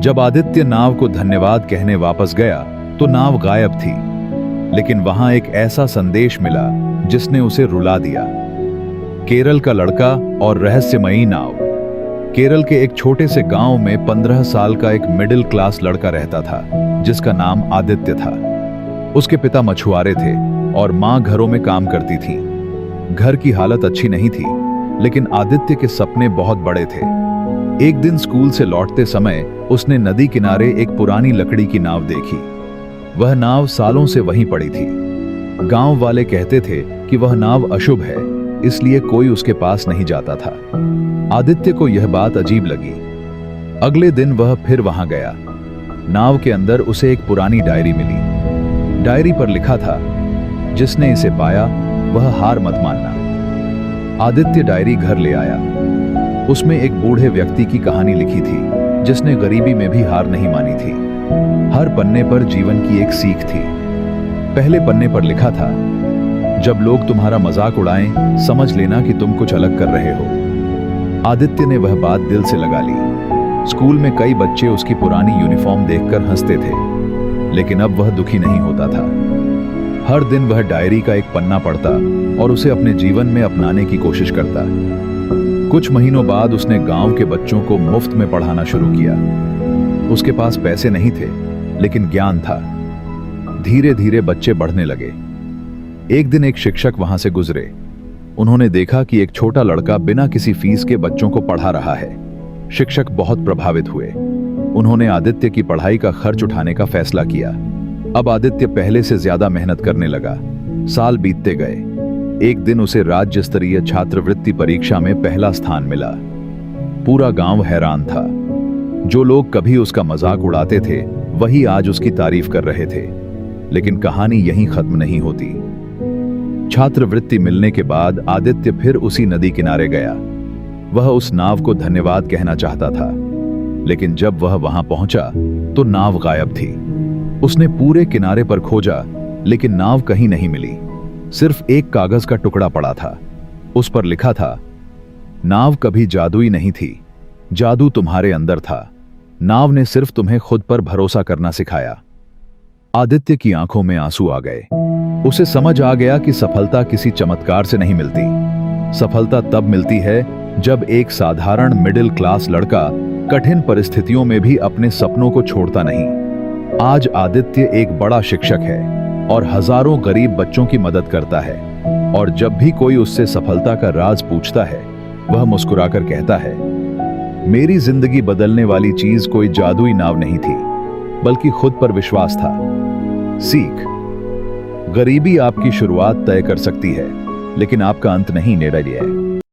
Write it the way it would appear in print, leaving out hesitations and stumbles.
जब आदित्य नाव को धन्यवाद कहने वापस गया तो नाव गायब थी, लेकिन वहां एक ऐसा संदेश मिला जिसने उसे रुला दिया। केरल का लड़का और रहस्यमयी नाव। केरल के एक छोटे से गांव में 15 साल का एक मिडिल क्लास लड़का रहता था जिसका नाम आदित्य था। उसके पिता मछुआरे थे और मां घरों में काम करती थी। घर की हालत अच्छी नहीं थी, लेकिन आदित्य के सपने बहुत बड़े थे। एक दिन स्कूल से लौटते समय उसने नदी किनारे एक पुरानी लकड़ी की नाव देखी। वह नाव सालों से वहीं पड़ी थी। गांव वाले कहते थे कि वह नाव अशुभ है, इसलिए कोई उसके पास नहीं जाता था। आदित्य को यह बात अजीब लगी। अगले दिन वह फिर वहां गया। नाव के अंदर उसे एक पुरानी डायरी मिली। डायरी पर लिखा था, जिसने इसे पाया वह हार मत मानना। आदित्य डायरी घर ले आया। उसमें एक बूढ़े व्यक्ति की कहानी लिखी थी जिसने गरीबी में भी हार नहीं मानी थी। हर पन्ने पर जीवन की एक सीख थी। पहले पन्ने पर लिखा था, जब लोग तुम्हारा मजाक उड़ाएं, समझ लेना कि तुम कुछ अलग कर रहे हो। आदित्य ने वह बात दिल से लगा ली। स्कूल में कई बच्चे उसकी पुरानी यूनिफॉर्म देखकर हंसते थे, लेकिन अब वह दुखी नहीं होता था। हर दिन वह डायरी का एक पन्ना पढ़ता और उसे अपने जीवन में अपनाने की कोशिश करता। कुछ महीनों बाद उसने गांव के बच्चों को मुफ्त में पढ़ाना शुरू किया। उसके पास पैसे नहीं थे, लेकिन ज्ञान था। धीरे धीरे बच्चे बढ़ने लगे। एक दिन एक शिक्षक वहां से गुजरे। उन्होंने देखा कि एक छोटा लड़का बिना किसी फीस के बच्चों को पढ़ा रहा है। शिक्षक बहुत प्रभावित हुए। उन्होंने आदित्य की पढ़ाई का खर्च उठाने का फैसला किया। अब आदित्य पहले से ज्यादा मेहनत करने लगा। साल बीतते गए। एक दिन उसे राज्य स्तरीय छात्रवृत्ति परीक्षा में पहला स्थान मिला। पूरा गांव हैरान था। जो लोग कभी उसका मजाक उड़ाते थे, वही आज उसकी तारीफ कर रहे थे। लेकिन कहानी यहीं खत्म नहीं होती। छात्रवृत्ति मिलने के बाद आदित्य फिर उसी नदी किनारे गया। वह उस नाव को धन्यवाद कहना चाहता था, लेकिन जब वह वहां पहुंचा तो नाव गायब थी। उसने पूरे किनारे पर खोजा, लेकिन नाव कहीं नहीं मिली। सिर्फ एक कागज का टुकड़ा पड़ा था। उस पर लिखा था, नाव कभी जादुई नहीं थी, जादू तुम्हारे अंदर था। नाव ने सिर्फ तुम्हें खुद पर भरोसा करना सिखाया। आदित्य की आंखों में आंसू आ गए। उसे समझ आ गया कि सफलता किसी चमत्कार से नहीं मिलती। सफलता तब मिलती है जब एक साधारण मिडिल क्लास लड़का कठिन परिस्थितियों में भी अपने सपनों को छोड़ता नहीं। आज आदित्य एक बड़ा शिक्षक है और हजारों गरीब बच्चों की मदद करता है। और जब भी कोई उससे सफलता का राज पूछता है, वह मुस्कुराकर कहता है, मेरी जिंदगी बदलने वाली चीज कोई जादुई नाव नहीं थी, बल्कि खुद पर विश्वास था। सीख: गरीबी आपकी शुरुआत तय कर सकती है, लेकिन आपका अंत नहीं निर्णय है।